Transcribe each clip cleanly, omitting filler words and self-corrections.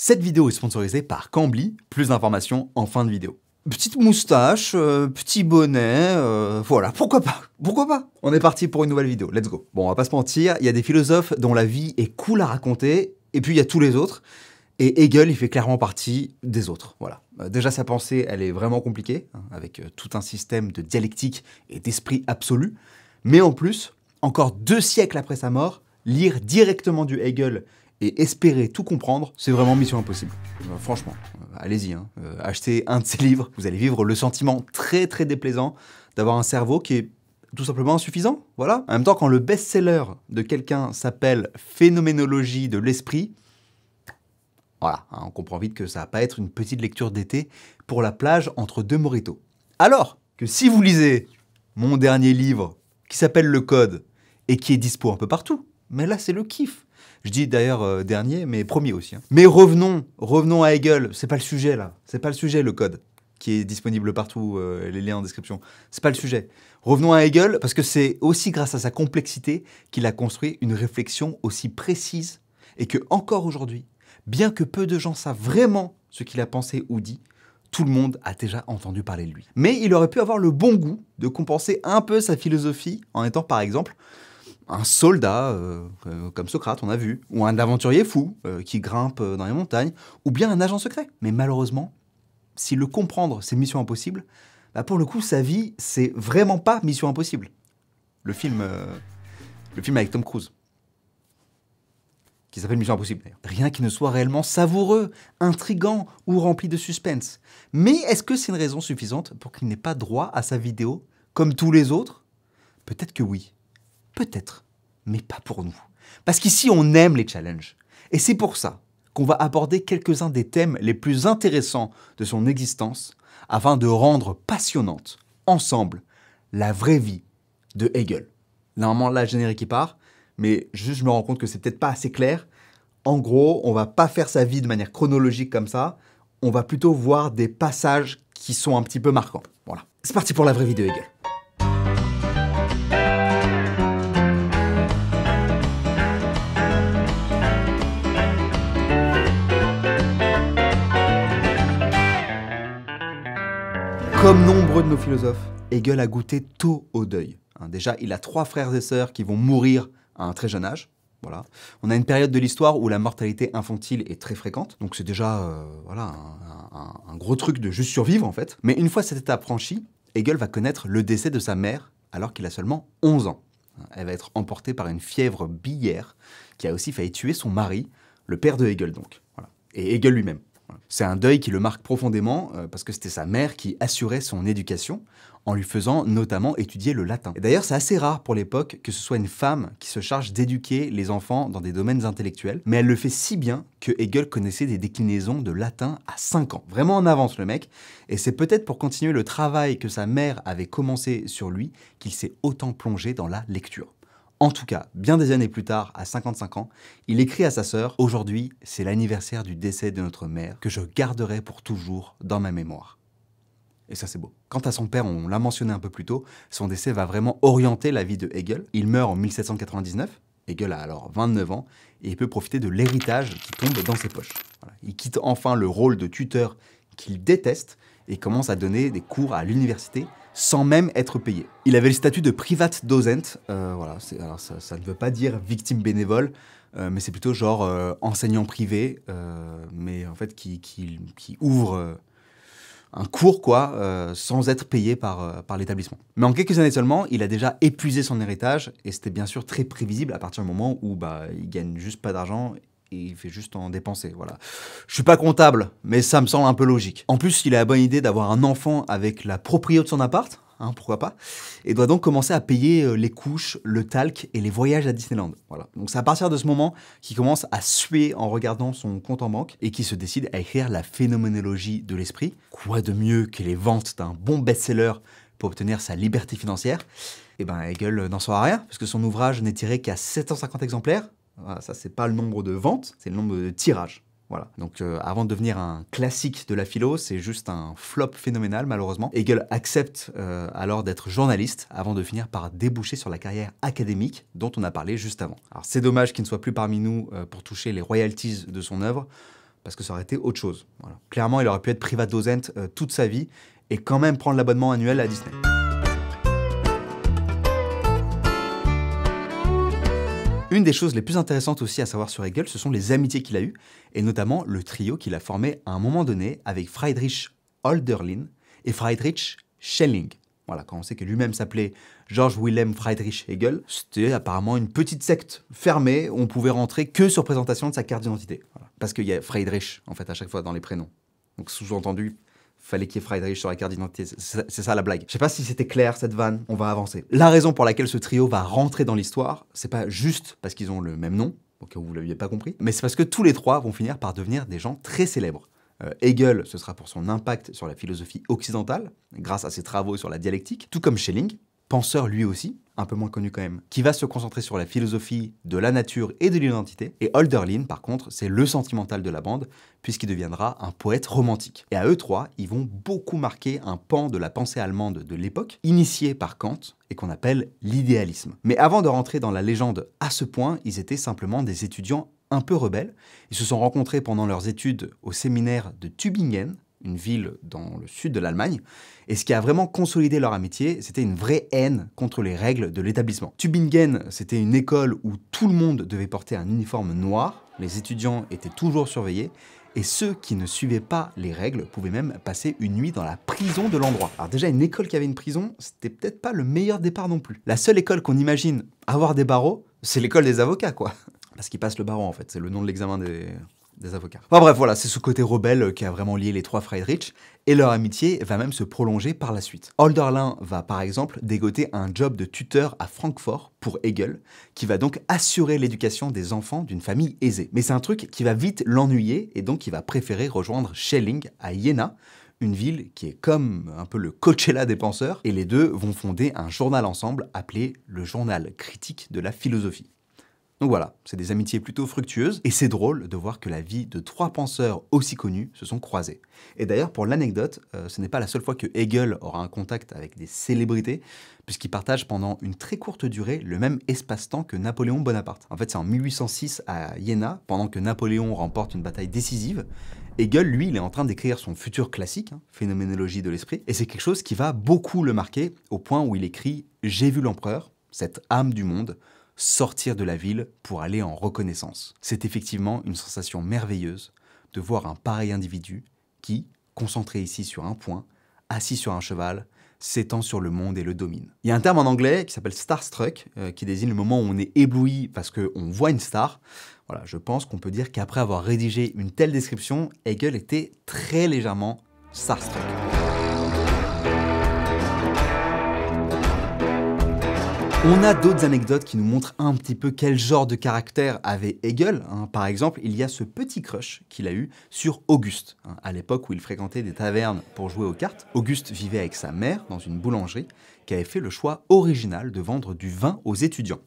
Cette vidéo est sponsorisée par Cambly, plus d'informations en fin de vidéo. Petite moustache, petit bonnet, voilà, pourquoi pas? Pourquoi pas? On est parti pour une nouvelle vidéo, let's go. Bon, on va pas se mentir, il y a des philosophes dont la vie est cool à raconter, et puis il y a tous les autres, et Hegel, il fait clairement partie des autres, voilà. Déjà, sa pensée, elle est vraiment compliquée, hein, avec tout un système de dialectique et d'esprit absolu, mais en plus, encore 2 siècles après sa mort, lire directement du Hegel et espérer tout comprendre, c'est vraiment mission impossible. Franchement, allez-y, hein. Achetez un de ces livres, vous allez vivre le sentiment très déplaisant d'avoir un cerveau qui est tout simplement insuffisant, voilà. En même temps, quand le best-seller de quelqu'un s'appelle Phénoménologie de l'esprit, voilà, hein, on comprend vite que ça va pas être une petite lecture d'été pour la plage entre 2 mojitos. Alors que si vous lisez mon dernier livre, qui s'appelle Le Code, et qui est dispo un peu partout, mais là c'est le kiff. Je dis d'ailleurs dernier, mais premier aussi. Hein. Mais revenons à Hegel, c'est pas le sujet là, c'est pas le sujet le code, qui est disponible partout, les liens en description, c'est pas le sujet. Revenons à Hegel, parce que c'est aussi grâce à sa complexité qu'il a construit une réflexion aussi précise, et que encore aujourd'hui, bien que peu de gens savent vraiment ce qu'il a pensé ou dit, tout le monde a déjà entendu parler de lui. Mais il aurait pu avoir le bon goût de compenser un peu sa philosophie en étant par exemple un soldat, comme Socrate, on a vu, ou un aventurier fou qui grimpe dans les montagnes, ou bien un agent secret. Mais malheureusement, si le comprendre, c'est mission impossible, bah pour le coup, sa vie, c'est vraiment pas mission impossible. Le film avec Tom Cruise, qui s'appelle Mission Impossible d'ailleurs. Rien qui ne soit réellement savoureux, intriguant ou rempli de suspense. Mais est-ce que c'est une raison suffisante pour qu'il n'ait pas droit à sa vidéo, comme tous les autres? Peut-être que oui. Peut-être, mais pas pour nous. Parce qu'ici, on aime les challenges. Et c'est pour ça qu'on va aborder quelques-uns des thèmes les plus intéressants de son existence afin de rendre passionnante, ensemble, la vraie vie de Hegel. Normalement, là, le générique qui part, mais juste je me rends compte que c'est peut-être pas assez clair. En gros, on va pas faire sa vie de manière chronologique comme ça, on va plutôt voir des passages qui sont un petit peu marquants. Voilà. C'est parti pour la vraie vie de Hegel. Comme nombreux de nos philosophes, Hegel a goûté tôt au deuil. Déjà, il a 3 frères et sœurs qui vont mourir à un très jeune âge. Voilà. On a une période de l'histoire où la mortalité infantile est très fréquente, donc c'est déjà voilà, un gros truc de juste survivre en fait. Mais une fois cette étape franchie, Hegel va connaître le décès de sa mère alors qu'il a seulement 11 ans. Elle va être emportée par une fièvre biliaire qui a aussi failli tuer son mari, le père de Hegel donc, voilà. Et Hegel lui-même. C'est un deuil qui le marque profondément parce que c'était sa mère qui assurait son éducation en lui faisant notamment étudier le latin. Et d'ailleurs, c'est assez rare pour l'époque que ce soit une femme qui se charge d'éduquer les enfants dans des domaines intellectuels, mais elle le fait si bien que Hegel connaissait des déclinaisons de latin à 5 ans. Vraiment en avance le mec, et c'est peut-être pour continuer le travail que sa mère avait commencé sur lui qu'il s'est autant plongé dans la lecture. En tout cas, bien des années plus tard, à 55 ans, il écrit à sa sœur « Aujourd'hui, c'est l'anniversaire du décès de notre mère que je garderai pour toujours dans ma mémoire. » Et ça, c'est beau. Quant à son père, on l'a mentionné un peu plus tôt, son décès va vraiment orienter la vie de Hegel. Il meurt en 1799, Hegel a alors 29 ans, et il peut profiter de l'héritage qui tombe dans ses poches. Voilà. Il quitte enfin le rôle de tuteur qu'il déteste et commence à donner des cours à l'université sans même être payé. Il avait le statut de Privatdozent, voilà, alors ça ne veut pas dire victime bénévole, mais c'est plutôt genre enseignant privé, mais en fait qui ouvre un cours quoi, sans être payé par l'établissement. Mais en quelques années seulement, il a déjà épuisé son héritage, et c'était bien sûr très prévisible à partir du moment où il gagne juste pas d'argent, et il fait juste en dépenser, voilà. Je suis pas comptable, mais ça me semble un peu logique. En plus, il a la bonne idée d'avoir un enfant avec la proprio de son appart, hein, pourquoi pas, et doit donc commencer à payer les couches, le talc et les voyages à Disneyland. Voilà. Donc c'est à partir de ce moment qu'il commence à suer en regardant son compte en banque et qu'il se décide à écrire la Phénoménologie de l'esprit. Quoi de mieux que les ventes d'un bon best-seller pour obtenir sa liberté financière? Et ben Hegel n'en saura rien, parce que son ouvrage n'est tiré qu'à 750 exemplaires. Voilà, ça, c'est pas le nombre de ventes, c'est le nombre de tirages. Voilà. Donc avant de devenir un classique de la philo, c'est juste un flop phénoménal malheureusement. Hegel accepte alors d'être journaliste avant de finir par déboucher sur la carrière académique dont on a parlé juste avant. Alors c'est dommage qu'il ne soit plus parmi nous pour toucher les royalties de son œuvre. parce que ça aurait été autre chose. Voilà. Clairement, il aurait pu être Privatdozent toute sa vie et quand même prendre l'abonnement annuel à Disney. Une des choses les plus intéressantes aussi à savoir sur Hegel, ce sont les amitiés qu'il a eues, et notamment le trio qu'il a formé à un moment donné avec Friedrich Hölderlin et Friedrich Schelling. Voilà, quand on sait que lui-même s'appelait Georg Wilhelm Friedrich Hegel, c'était apparemment une petite secte fermée où on pouvait rentrer que sur présentation de sa carte d'identité. Voilà. Parce qu'il y a Friedrich, en fait, à chaque fois dans les prénoms. Donc sous-entendu, fallait qu'il y ait Friedrich sur la carte d'identité. C'est ça la blague. Je sais pas si c'était clair cette vanne, on va avancer. La raison pour laquelle ce trio va rentrer dans l'histoire, c'est pas juste parce qu'ils ont le même nom, au cas où vous l'aviez pas compris, mais c'est parce que tous les trois vont finir par devenir des gens très célèbres. Hegel, ce sera pour son impact sur la philosophie occidentale, grâce à ses travaux sur la dialectique, tout comme Schelling, penseur lui aussi, un peu moins connu quand même, qui va se concentrer sur la philosophie de la nature et de l'identité. Et Hölderlin, par contre, c'est le sentimental de la bande, puisqu'il deviendra un poète romantique. Et à eux trois, ils vont beaucoup marquer un pan de la pensée allemande de l'époque, initié par Kant, et qu'on appelle l'idéalisme. Mais avant de rentrer dans la légende à ce point, ils étaient simplement des étudiants un peu rebelles. Ils se sont rencontrés pendant leurs études au séminaire de Tübingen, une ville dans le sud de l'Allemagne, et ce qui a vraiment consolidé leur amitié, c'était une vraie haine contre les règles de l'établissement. Tübingen, c'était une école où tout le monde devait porter un uniforme noir, les étudiants étaient toujours surveillés, et ceux qui ne suivaient pas les règles pouvaient même passer une nuit dans la prison de l'endroit. Alors déjà, une école qui avait une prison, c'était peut-être pas le meilleur départ non plus. La seule école qu'on imagine avoir des barreaux, c'est l'école des avocats, quoi. Parce qu'ils passent le barreau, en fait, c'est le nom de l'examen des avocats. Enfin bref, voilà, c'est ce côté rebelle qui a vraiment lié les trois Friedrich, et leur amitié va même se prolonger par la suite. Hölderlin va par exemple dégoter un job de tuteur à Francfort pour Hegel, qui va donc assurer l'éducation des enfants d'une famille aisée. Mais c'est un truc qui va vite l'ennuyer, et donc il va préférer rejoindre Schelling à Iéna, une ville qui est comme un peu le Coachella des penseurs, et les deux vont fonder un journal ensemble appelé le Journal critique de la philosophie. Donc voilà, c'est des amitiés plutôt fructueuses, et c'est drôle de voir que la vie de trois penseurs aussi connus se sont croisés. Et d'ailleurs, pour l'anecdote, ce n'est pas la seule fois que Hegel aura un contact avec des célébrités, puisqu'il partage pendant une très courte durée le même espace-temps que Napoléon Bonaparte. En fait, c'est en 1806 à Iéna, pendant que Napoléon remporte une bataille décisive. Hegel, lui, il est en train d'écrire son futur classique, Phénoménologie de l'esprit, et c'est quelque chose qui va beaucoup le marquer, au point où il écrit « J'ai vu l'empereur, cette âme du monde, sortir de la ville pour aller en reconnaissance. C'est effectivement une sensation merveilleuse de voir un pareil individu qui, concentré ici sur un point, assis sur un cheval, s'étend sur le monde et le domine. » Il y a un terme en anglais qui s'appelle starstruck, qui désigne le moment où on est ébloui parce qu'on voit une star. Voilà, je pense qu'on peut dire qu'après avoir rédigé une telle description, Hegel était très légèrement starstruck. On a d'autres anecdotes qui nous montrent un petit peu quel genre de caractère avait Hegel. Par exemple, il y a ce petit crush qu'il a eu sur Auguste, à l'époque où il fréquentait des tavernes pour jouer aux cartes. Auguste vivait avec sa mère dans une boulangerie qui avait fait le choix original de vendre du vin aux étudiants.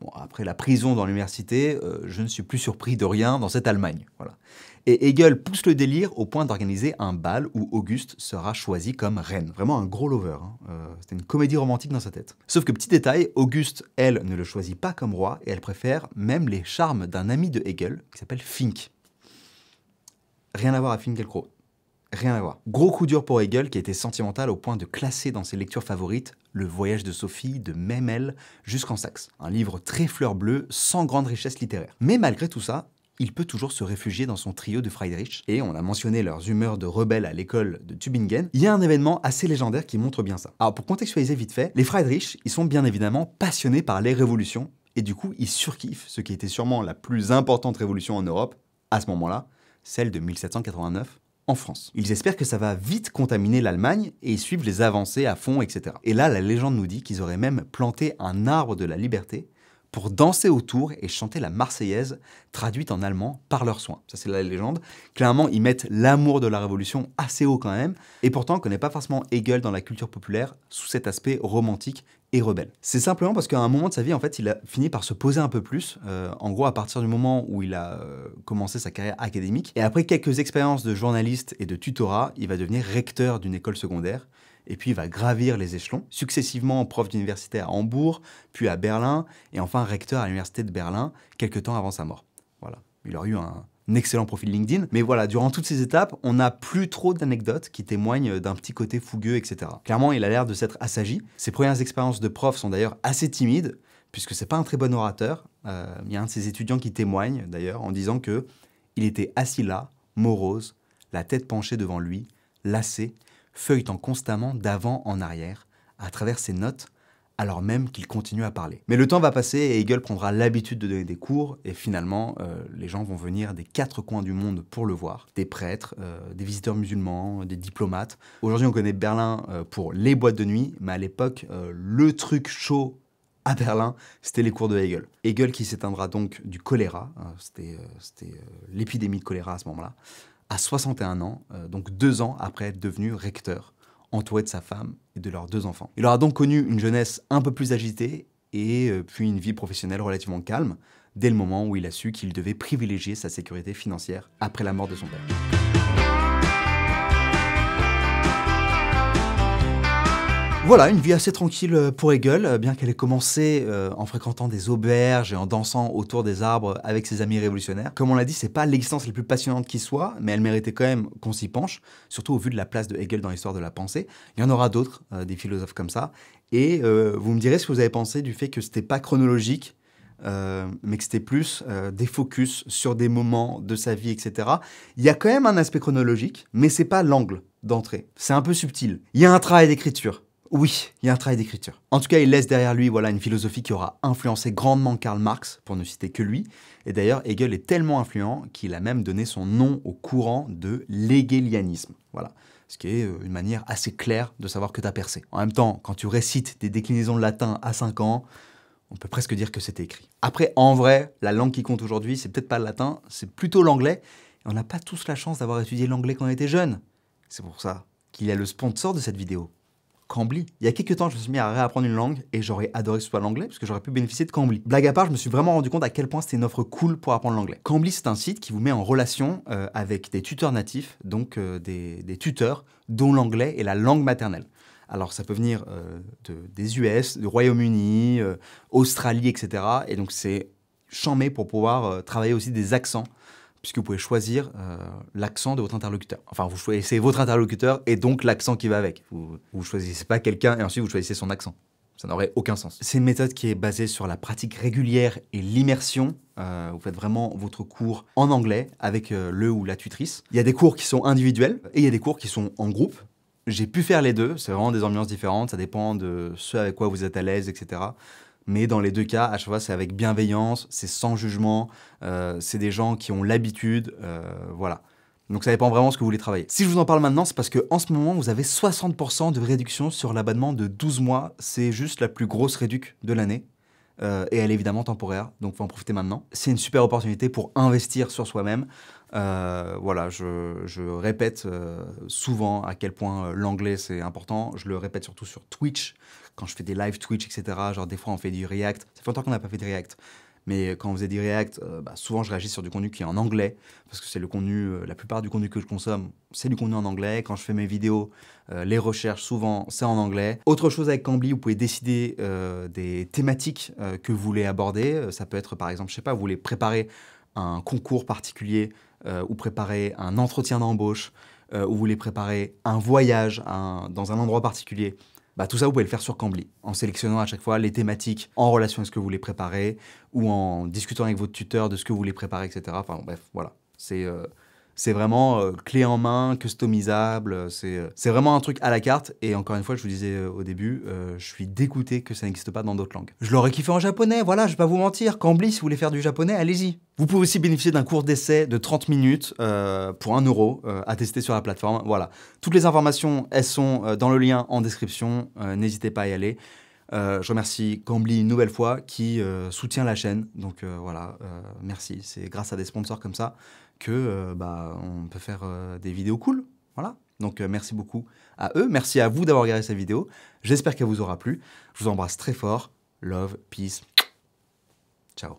Bon, après la prison dans l'université, je ne suis plus surpris de rien dans cette Allemagne. Voilà. Et Hegel pousse le délire au point d'organiser un bal où Auguste sera choisi comme reine. Vraiment un gros lover. C'était une comédie romantique dans sa tête. Sauf que petit détail, Auguste, elle, ne le choisit pas comme roi et elle préfère même les charmes d'un ami de Hegel qui s'appelle Fink. Rien à voir à Finkielkraut. Rien à voir. Gros coup dur pour Hegel qui était sentimental au point de classer dans ses lectures favorites Le voyage de Sophie de Memel jusqu'en Saxe. Un livre très fleur bleue, sans grande richesse littéraire. Mais malgré tout ça, il peut toujours se réfugier dans son trio de Friedrich, et on a mentionné leurs humeurs de rebelles à l'école de Tübingen. Il y a un événement assez légendaire qui montre bien ça. Alors pour contextualiser vite fait, les Friedrich, ils sont bien évidemment passionnés par les révolutions, et du coup ils surkiffent ce qui était sûrement la plus importante révolution en Europe, à ce moment-là, celle de 1789, en France. Ils espèrent que ça va vite contaminer l'Allemagne, et ils suivent les avancées à fond, etc. Et là, la légende nous dit qu'ils auraient même planté un arbre de la liberté, pour danser autour et chanter la Marseillaise, traduite en allemand par leurs soins. Ça, c'est la légende. Clairement, ils mettent l'amour de la Révolution assez haut quand même, et pourtant, on ne connaît pas forcément Hegel dans la culture populaire sous cet aspect romantique et rebelle. C'est simplement parce qu'à un moment de sa vie, en fait, il a fini par se poser un peu plus, en gros, à partir du moment où il a commencé sa carrière académique, et après quelques expériences de journaliste et de tutorat, il va devenir recteur d'une école secondaire, et puis il va gravir les échelons, successivement prof d'université à Hambourg, puis à Berlin, et enfin recteur à l'université de Berlin, quelques temps avant sa mort. Voilà. Il aurait eu un un excellent profil LinkedIn. Mais voilà, durant toutes ces étapes, on n'a plus trop d'anecdotes qui témoignent d'un petit côté fougueux, etc. Clairement, il a l'air de s'être assagi. Ses premières expériences de prof sont d'ailleurs assez timides, puisque c'est pas un très bon orateur. Il y a un de ses étudiants qui témoigne d'ailleurs en disant que il était assis là, morose, la tête penchée devant lui, lassé, feuilletant constamment d'avant en arrière, à travers ses notes, alors même qu'il continue à parler. Mais le temps va passer et Hegel prendra l'habitude de donner des cours, et finalement, les gens vont venir des 4 coins du monde pour le voir. Des prêtres, des visiteurs musulmans, des diplomates. Aujourd'hui, on connaît Berlin pour les boîtes de nuit, mais à l'époque, le truc chaud à Berlin, c'était les cours de Hegel. Hegel qui s'éteindra donc du choléra, c'était l'épidémie de choléra à ce moment-là, à 61 ans, donc 2 ans après être devenu recteur, entouré de sa femme et de leurs 2 enfants. Il aura donc connu une jeunesse un peu plus agitée et puis une vie professionnelle relativement calme, dès le moment où il a su qu'il devait privilégier sa sécurité financière après la mort de son père. Voilà, une vie assez tranquille pour Hegel, bien qu'elle ait commencé en fréquentant des auberges et en dansant autour des arbres avec ses amis révolutionnaires. Comme on l'a dit, c'est pas l'existence la plus passionnante qui soit, mais elle méritait quand même qu'on s'y penche, surtout au vu de la place de Hegel dans l'histoire de la pensée. Il y en aura d'autres, des philosophes comme ça, et vous me direz ce que vous avez pensé du fait que c'était pas chronologique, mais que c'était plus des focus sur des moments de sa vie, etc. Il y a quand même un aspect chronologique, mais c'est pas l'angle d'entrée. C'est un peu subtil. Il y a un travail d'écriture. Oui, il y a un travail d'écriture. En tout cas, il laisse derrière lui une philosophie qui aura influencé grandement Karl Marx, pour ne citer que lui. Et d'ailleurs, Hegel est tellement influent qu'il a même donné son nom au courant de l'hegelianisme. Voilà. Ce qui est une manière assez claire de savoir que tu as percé. En même temps, quand tu récites des déclinaisons de latin à 5 ans, on peut presque dire que c'était écrit. Après, en vrai, la langue qui compte aujourd'hui, c'est peut-être pas le latin, c'est plutôt l'anglais. Et on n'a pas tous la chance d'avoir étudié l'anglais quand on était jeune. C'est pour ça qu'il y a le sponsor de cette vidéo. Cambly. Il y a quelques temps, je me suis mis à réapprendre une langue et j'aurais adoré que ce soit l'anglais parce que j'aurais pu bénéficier de Cambly. Blague à part, je me suis vraiment rendu compte à quel point c'était une offre cool pour apprendre l'anglais. Cambly, c'est un site qui vous met en relation avec des tuteurs natifs, donc des tuteurs dont l'anglais est la langue maternelle. Alors ça peut venir des US, du Royaume-Uni, Australie, etc. Et donc c'est chambé pour pouvoir travailler aussi des accents, puisque vous pouvez choisir l'accent de votre interlocuteur. Enfin, vous choisissez votre interlocuteur et donc l'accent qui va avec. Vous ne choisissez pas quelqu'un et ensuite vous choisissez son accent. Ça n'aurait aucun sens. C'est une méthode qui est basée sur la pratique régulière et l'immersion. Vous faites vraiment votre cours en anglais avec le ou la tutrice. Il y a des cours qui sont individuels et il y a des cours qui sont en groupe. J'ai pu faire les deux, c'est vraiment des ambiances différentes, ça dépend de ce avec quoi vous êtes à l'aise, etc. Mais dans les 2 cas, à chaque fois, c'est avec bienveillance, c'est sans jugement, c'est des gens qui ont l'habitude, voilà. Donc ça dépend vraiment de ce que vous voulez travailler. Si je vous en parle maintenant, c'est parce qu'en ce moment, vous avez 60% de réduction sur l'abonnement de 12 mois. C'est juste la plus grosse réduc de l'année. Et elle est évidemment temporaire, donc faut en profiter maintenant. C'est une super opportunité pour investir sur soi-même. Voilà, je répète souvent à quel point l'anglais c'est important. Je le répète surtout sur Twitch, quand je fais des live Twitch, etc. Genre des fois on fait du React. Ça fait longtemps qu'on n'a pas fait de React. Mais quand on faisait du React, souvent je réagis sur du contenu qui est en anglais, parce que c'est le contenu, la plupart du contenu que je consomme, c'est du contenu en anglais. Quand je fais mes vidéos, les recherches, souvent, c'est en anglais. Autre chose avec Cambly, vous pouvez décider des thématiques que vous voulez aborder. Ça peut être, par exemple, je sais pas, vous voulez préparer un concours particulier, ou préparer un entretien d'embauche, ou vous voulez préparer un voyage dans un endroit particulier. Tout ça, vous pouvez le faire sur Cambly, en sélectionnant à chaque fois les thématiques en relation avec ce que vous voulez préparer, ou en discutant avec votre tuteur de ce que vous voulez préparer, etc. Enfin bref, voilà. C'est vraiment clé en main, customisable, c'est vraiment un truc à la carte. Et encore une fois, je vous disais au début, je suis dégoûté que ça n'existe pas dans d'autres langues. Je l'aurais kiffé en japonais, voilà, je vais pas vous mentir. Cambly, si vous voulez faire du japonais, allez-y. Vous pouvez aussi bénéficier d'un cours d'essai de 30 minutes pour 1 € à tester sur la plateforme. Voilà. Toutes les informations, elles sont dans le lien en description. N'hésitez pas à y aller. Je remercie Cambly une nouvelle fois qui soutient la chaîne. Donc voilà, merci. C'est grâce à des sponsors comme ça que on peut faire des vidéos cool. Voilà. Donc merci beaucoup à eux. Merci à vous d'avoir regardé cette vidéo. J'espère qu'elle vous aura plu. Je vous embrasse très fort. Love, peace. Ciao.